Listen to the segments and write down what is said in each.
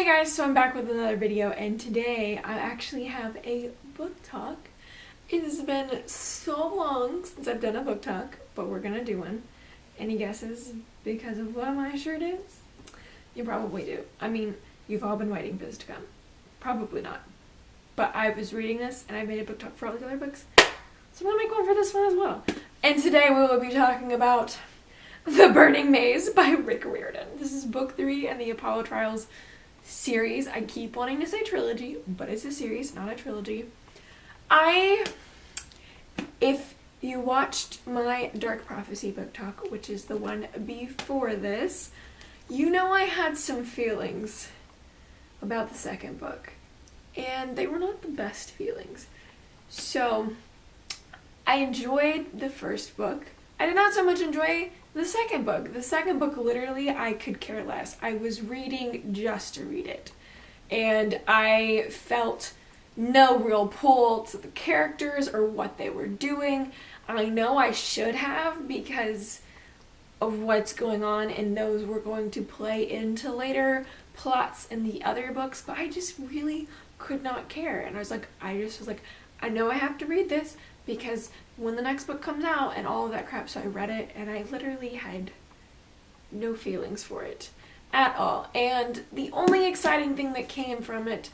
Hey guys, so I'm back with another video, and today I actually have a book talk. It has been so long since I've done a book talk, but we're gonna do one. Any guesses because of what my shirt is? You probably do. I mean, you've all been waiting for this to come. Probably not. But I was reading this and I made a book talk for all the other books, so I'm gonna make one for this one as well. And today we will be talking about The Burning Maze by Rick Riordan. This is book 3 in the Apollo Trials series. I keep wanting to say trilogy, but it's a series, not a trilogy. If you watched my Dark Prophecy book talk, which is the one before this, you know I had some feelings about the second book, and they were not the best feelings. So I enjoyed the first book. I did not so much enjoy the second book. The second book, literally, I could care less. I was reading just to read it. And I felt no real pull to the characters or what they were doing. I know I should have because of what's going on, and those were going to play into later plots in the other books, but I just really could not care. And I was like, I know I have to read this because when the next book comes out and all of that crap. So I read it and I literally had no feelings for it at all. And the only exciting thing that came from it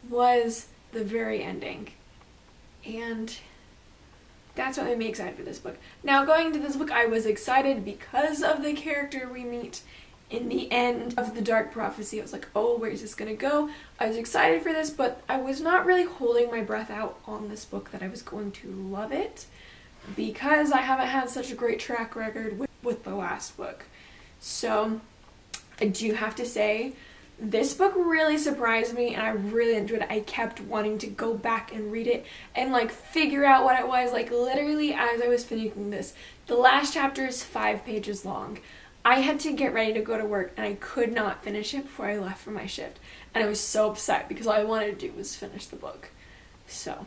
was the very ending. And that's what made me excited for this book. Now, going into this book, I was excited because of the character we meet in the end of the Dark Prophecy. I was like, oh, where is this gonna go? I was excited for this, but I was not really holding my breath out on this book that I was going to love it, because I haven't had such a great track record with the last book. So I do have to say, this book really surprised me and I really enjoyed it. I kept wanting to go back and read it and figure out what it was. Literally, as I was finishing this, the last chapter is 5 pages long. I had to get ready to go to work and I could not finish it before I left for my shift. And I was so upset because all I wanted to do was finish the book. So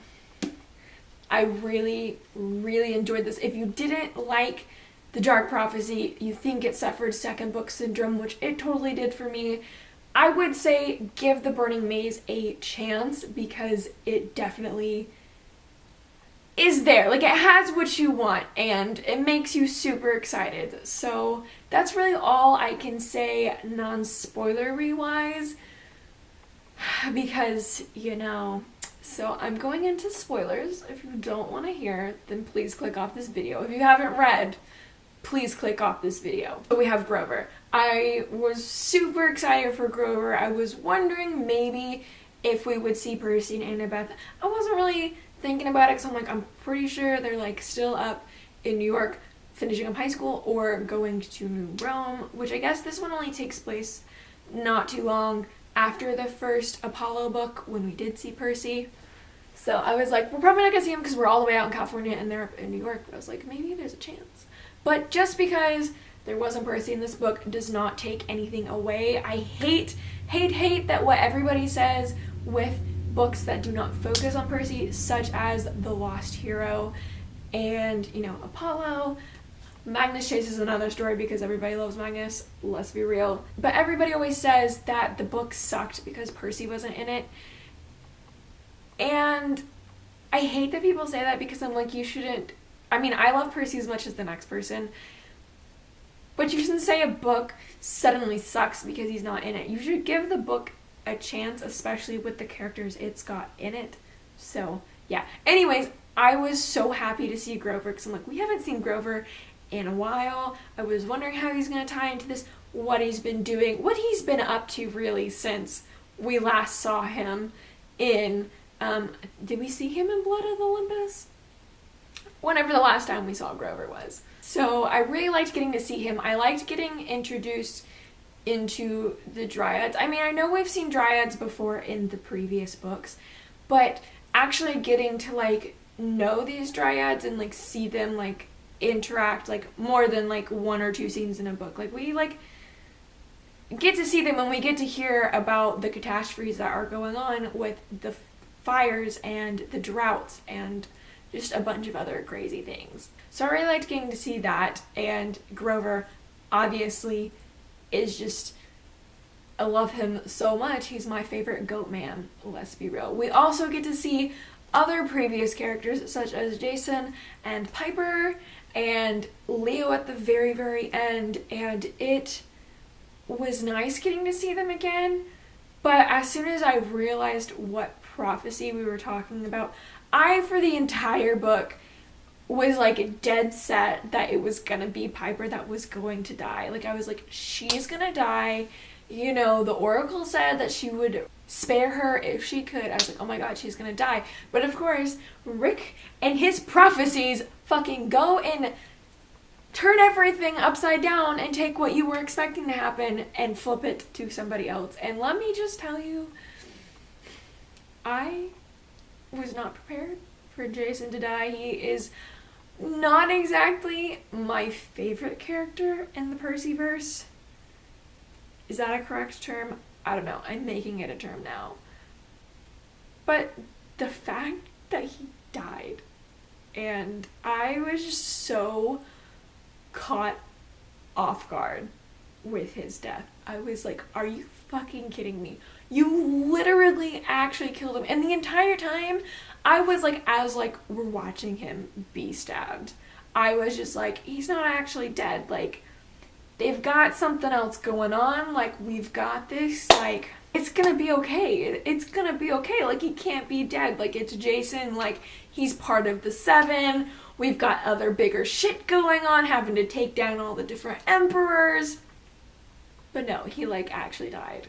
I really, really enjoyed this. If you didn't like the Dark Prophecy, you think it suffered second book syndrome, which it totally did for me, I would say give The Burning Maze a chance because it definitely is there. It has what you want and it makes you super excited. So that's really all I can say non-spoilery wise, because so I'm going into spoilers. If you don't want to hear, then please click off this video. If you haven't read, please click off this video. So we have Grover. I was super excited for Grover. I was wondering maybe if we would see Percy and Annabeth. I wasn't really thinking about it because I'm pretty sure they're still up in New York finishing up high school or going to New Rome, which I guess this one only takes place not too long after the first Apollo book when we did see Percy. So I was like, we're probably not gonna see him because we're all the way out in California and they're up in New York. But I was like, maybe there's a chance. But just because there wasn't Percy in this book does not take anything away. I hate that what everybody says with books that do not focus on Percy, such as The Lost Hero and, Apollo. Magnus Chase is another story because everybody loves Magnus, let's be real. But everybody always says that the book sucked because Percy wasn't in it. And I hate that people say that because I'm like, you shouldn't. I mean, I love Percy as much as the next person, but you shouldn't say a book suddenly sucks because he's not in it. You should give the book a chance, especially with the characters it's got in it. So yeah, anyways, I was so happy to see Grover because I'm like, we haven't seen Grover in a while. I was wondering how he's going to tie into this, what he's been doing, what he's been up to really since we last saw him in did we see him in Blood of Olympus? Whenever the last time we saw Grover was. So I really liked getting to see him. I liked getting introduced into the Dryads. I mean, I know we've seen Dryads before in the previous books, but actually getting to know these Dryads and see them interact more than 1 or 2 scenes in a book. We get to see them and we get to hear about the catastrophes that are going on with the fires and the droughts and just a bunch of other crazy things. So I really liked getting to see that, and Grover obviously is just I love him so much. He's my favorite goat man, let's be real. We also get to see other previous characters such as Jason and Piper and Leo at the very, very end, and it was nice getting to see them again. But as soon as I realized what prophecy we were talking about, I, for the entire book, was like dead set that it was gonna be Piper that was going to die. Like, I was like, she's gonna die. You know, the Oracle said that she would spare her if she could. I was like, oh my god, she's gonna die. But of course, Rick and his prophecies fucking go and turn everything upside down and take what you were expecting to happen and flip it to somebody else. And let me just tell you, I was not prepared for Jason to die. He is not exactly my favorite character in the Percyverse. Is that a correct term? I don't know. I'm making it a term now. But the fact that he died, and I was just so caught off guard with his death. I was like, are you fucking kidding me? You literally actually killed him. And the entire time, I was like, as like we're watching him be stabbed, I was just like, he's not actually dead. Like, they've got something else going on. Like, we've got this. Like, it's gonna be okay. It's gonna be okay. Like, he can't be dead. Like, it's Jason. Like, he's part of the Seven. We've got other bigger shit going on, having to take down all the different emperors. But no, he like actually died.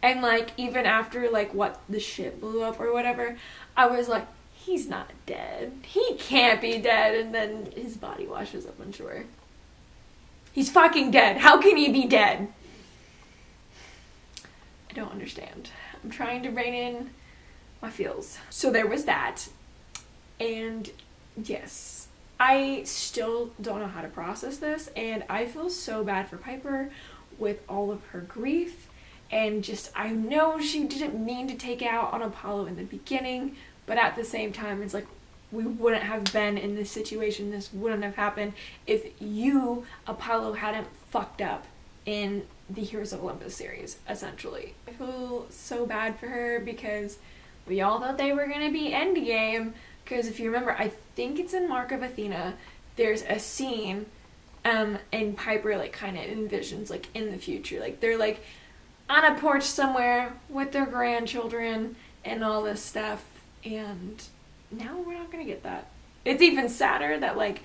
And like, even after like what the shit blew up or whatever, I was like, he's not dead. He can't be dead. And then his body washes up on shore. He's fucking dead. How can he be dead? I don't understand. I'm trying to rein in my feels. So there was that. And yes, I still don't know how to process this. And I feel so bad for Piper with all of her grief. And just, I know she didn't mean to take out on Apollo in the beginning. But at the same time, it's like, we wouldn't have been in this situation. This wouldn't have happened if you, Apollo, hadn't fucked up in the Heroes of Olympus series, essentially. I feel so bad for her because we all thought they were going to be Endgame. Because if you remember, I think it's in Mark of Athena, there's a scene and Piper like kind of envisions like in the future. Like they're like on a porch somewhere with their grandchildren and all this stuff. And now we're not gonna get that. It's even sadder that like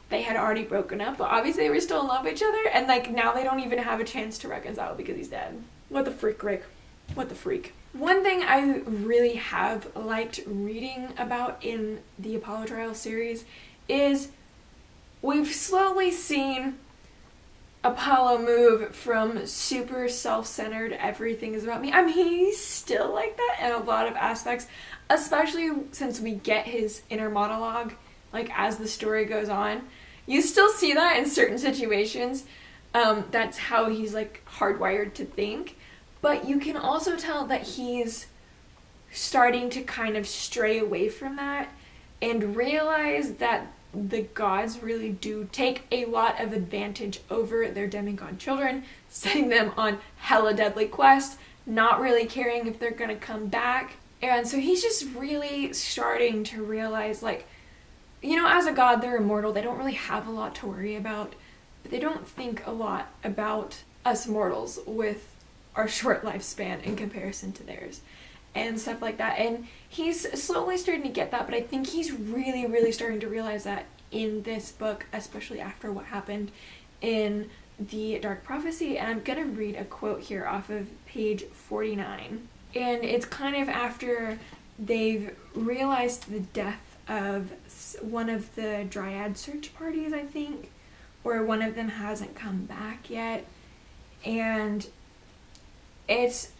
they had already broken up, but obviously they were still in love with each other, and like now they don't even have a chance to reconcile because he's dead. What the freak, Rick? What the freak? One thing I really have liked reading about in the Apollo Trial series is we've slowly seen Apollo move from super self-centered, everything is about me. I mean, he's still like that in a lot of aspects, especially since we get his inner monologue, like as the story goes on. You still see that in certain situations. That's how he's like hardwired to think. But you can also tell that he's starting to kind of stray away from that and realize that the gods really do take a lot of advantage over their demigod children, setting them on hella deadly quests, not really caring if they're gonna come back. And so he's just really starting to realize, like, you know, as a god, they're immortal. They don't really have a lot to worry about, but they don't think a lot about us mortals with our short lifespan in comparison to theirs and stuff like that. And he's slowly starting to get that, but I think he's really, really starting to realize that in this book, especially after what happened in the Dark Prophecy. And I'm gonna read a quote here off of page 49. And it's kind of after they've realized the death of one of the Dryad search parties, I think, or one of them hasn't come back yet. And it's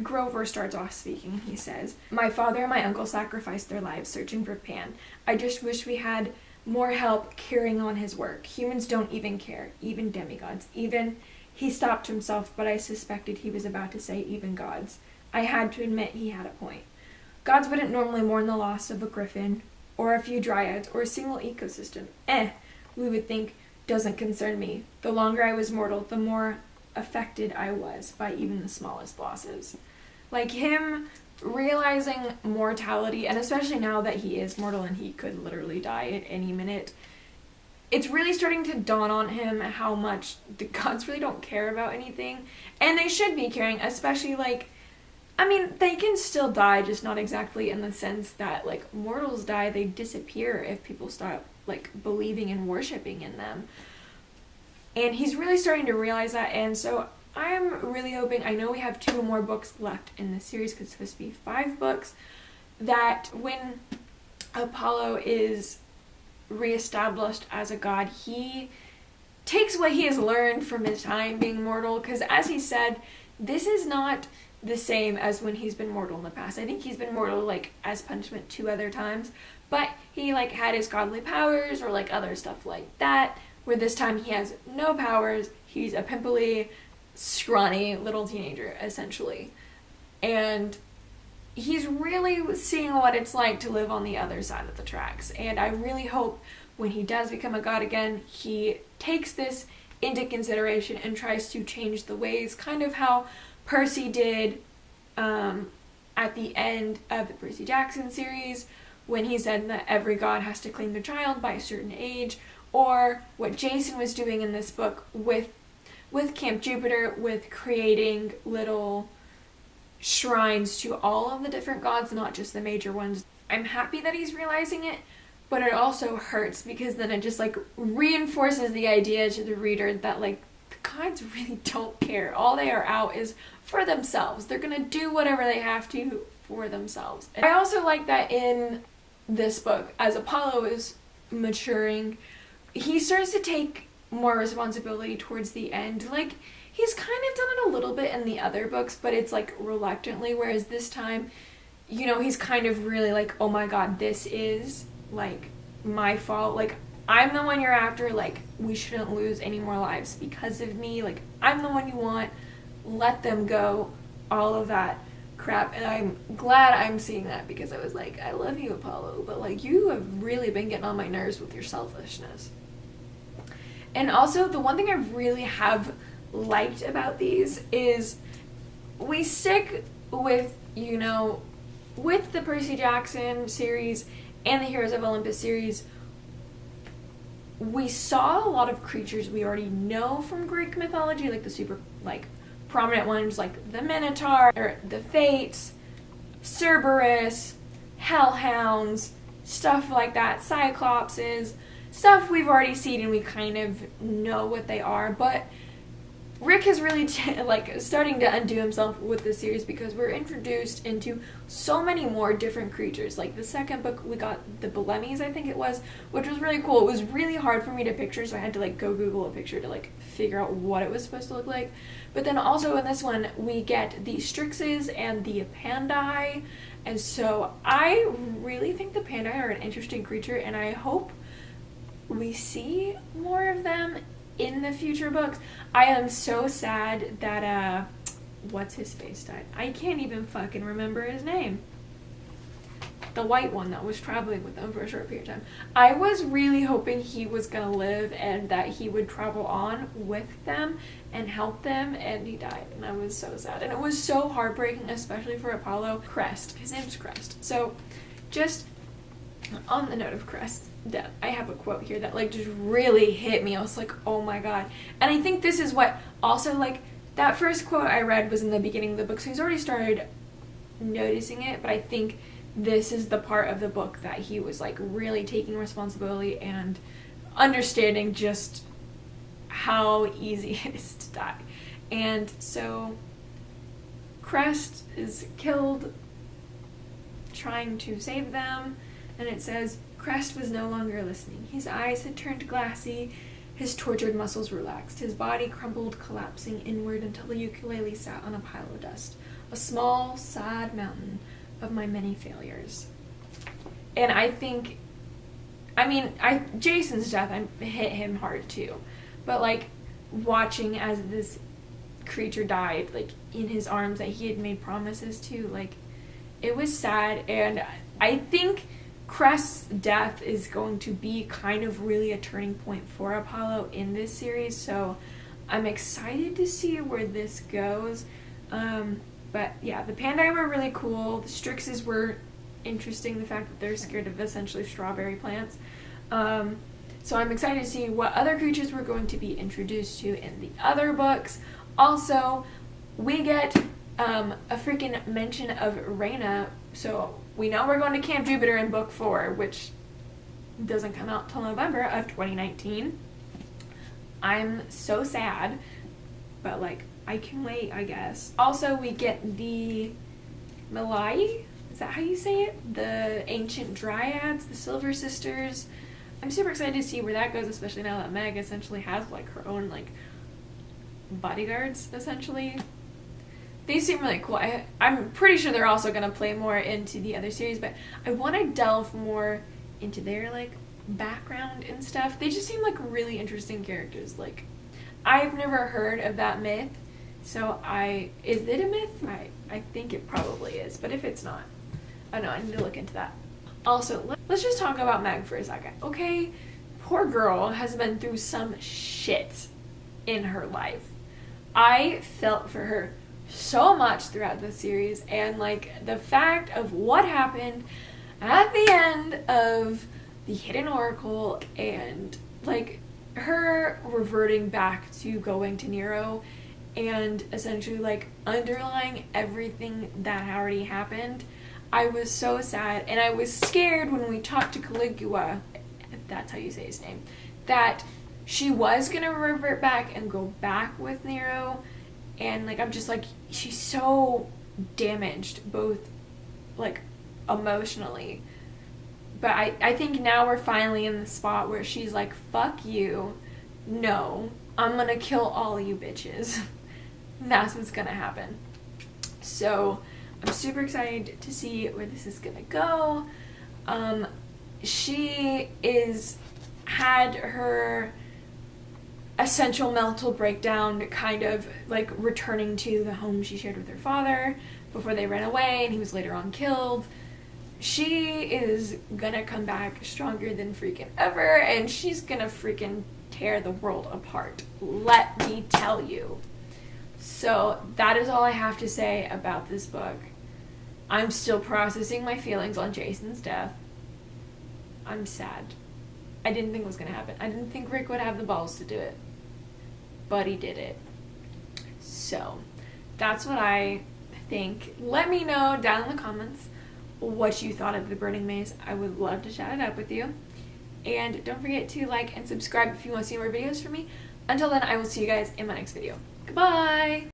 Grover starts off speaking. He says, "My father and my uncle sacrificed their lives searching for Pan. I just wish we had more help carrying on his work. Humans don't even care, even demigods, even..." He stopped himself, but I suspected he was about to say even gods. I had to admit he had a point. Gods wouldn't normally mourn the loss of a griffin, or a few dryads, or a single ecosystem. We would think, doesn't concern me. The longer I was mortal, the more affected I was by even the smallest losses. Like him realizing mortality, and especially now that he is mortal and he could literally die at any minute, it's really starting to dawn on him how much the gods really don't care about anything. And they should be caring, especially like, I mean, they can still die, just not exactly in the sense that like mortals die, they disappear if people stop like believing and worshiping in them. And he's really starting to realize that, and so I'm really hoping, I know we have 2 more books left in this series because it's supposed to be 5 books, that when Apollo is reestablished as a god, he takes what he has learned from his time being mortal, because as he said, this is not the same as when he's been mortal in the past. I think he's been mortal like as punishment 2 other times, but he like had his godly powers or like other stuff like that, where this time he has no powers. He's a pimply, scrawny little teenager essentially, and he's really seeing what it's like to live on the other side of the tracks. And I really hope when he does become a god again, he takes this into consideration and tries to change the ways, kind of how Percy did at the end of the Percy Jackson series, when he said that every god has to claim their child by a certain age, or what Jason was doing in this book with Camp Jupiter, with creating little shrines to all of the different gods, not just the major ones. I'm happy that he's realizing it, but it also hurts because then it just like reinforces the idea to the reader that like the gods really don't care. All they are out is for themselves. They're gonna do whatever they have to for themselves. And I also like that in this book, as Apollo is maturing, he starts to take more responsibility towards the end. Like, he's kind of done it a little bit in the other books, but it's like reluctantly, whereas this time, you know, he's kind of really like, oh my god, this is like my fault. Like, I'm the one you're after. Like, we shouldn't lose any more lives because of me. Like, I'm the one you want. Let them go. All of that crap. And I'm glad I'm seeing that, because I was like, I love you, Apollo, but like, you have really been getting on my nerves with your selfishness. And also, the one thing I really have liked about these is we stick with, you know, with the Percy Jackson series and the Heroes of Olympus series, we saw a lot of creatures we already know from Greek mythology, like the super like prominent ones like the Minotaur, or the Fates, Cerberus, Hellhounds, stuff like that, Cyclopses, stuff we've already seen and we kind of know what they are. But Rick is really starting to undo himself with this series, because we're introduced into so many more different creatures. Like the second book, we got the Belemies, I think it was, which was really cool. It was really hard for me to picture, so I had to like go Google a picture to like figure out what it was supposed to look like. But then also in this one, we get the Strixes and the Pandai, and so I really think the Pandai are an interesting creature, and I hope we see more of them in the future books. I am so sad that what's his face died. I can't even fucking remember his name. The white one that was traveling with them for a short period of time. I was really hoping he was gonna live and that he would travel on with them and help them, and he died, and I was so sad. And it was so heartbreaking, especially for Apollo. Crest. His name's Crest. So just on the note of Crest's death, I have a quote here that like just really hit me. I was like, oh my god. And I think this is what also, like, that first quote I read was in the beginning of the book, so he's already started noticing it, but I think this is the part of the book that he was like really taking responsibility and understanding just how easy it is to die. And so Crest is killed trying to save them, and it says, Crest was no longer listening. His eyes had turned glassy, his tortured muscles relaxed, his body crumbled, collapsing inward until the ukulele sat on a pile of dust, a small, sad mountain of my many failures. And I think, I mean, Jason's death hit him hard too, but like watching as this creature died, like in his arms that he had made promises to, like, it was sad. And I think Crest's death is going to be kind of really a turning point for Apollo in this series, so I'm excited to see where this goes. But yeah, the Pandai were really cool. The Strixes were interesting, the fact that they're scared of essentially strawberry plants. So I'm excited to see what other creatures we're going to be introduced to in the other books. Also, we get a freaking mention of Raina, so we know we're going to Camp Jupiter in book 4, which doesn't come out till November of 2019. I'm so sad, but like, I can wait, I guess. Also, we get the Malai, is that how you say it? The ancient dryads, the Silver Sisters. I'm super excited to see where that goes, especially now that Meg essentially has like her own like bodyguards, essentially. They seem really cool. I'm pretty sure they're also going to play more into the other series, but I want to delve more into their like background and stuff. They just seem like really interesting characters. Like, I've never heard of that myth, so is it a myth? I think it probably is, but if it's not, I don't know, I need to look into that. Also, let's just talk about Meg for a second, okay? Poor girl has been through some shit in her life. I felt for her so much throughout the series, and like the fact of what happened at the end of the Hidden Oracle and like her reverting back to going to Nero and essentially like underlying everything that already happened. I was so sad, and I was scared when we talked to Caligula, if that's how you say his name, that she was gonna revert back and go back with Nero, and like I'm just like, she's so damaged both like emotionally, but I think now we're finally in the spot where she's like, fuck you, no, I'm gonna kill all you bitches. That's what's gonna happen. So I'm super excited to see where this is gonna go. She had her essential mental breakdown, kind of like returning to the home she shared with her father before they ran away and he was later on killed. She is gonna come back stronger than freaking ever, and she's gonna freaking tear the world apart. Let me tell you. So that is all I have to say about this book. I'm still processing my feelings on Jason's death. I'm sad. I didn't think it was going to happen. I didn't think Rick would have the balls to do it. But he did it. So, that's what I think. Let me know down in the comments what you thought of The Burning Maze. I would love to chat it up with you. And don't forget to like and subscribe if you want to see more videos from me. Until then, I will see you guys in my next video. Goodbye!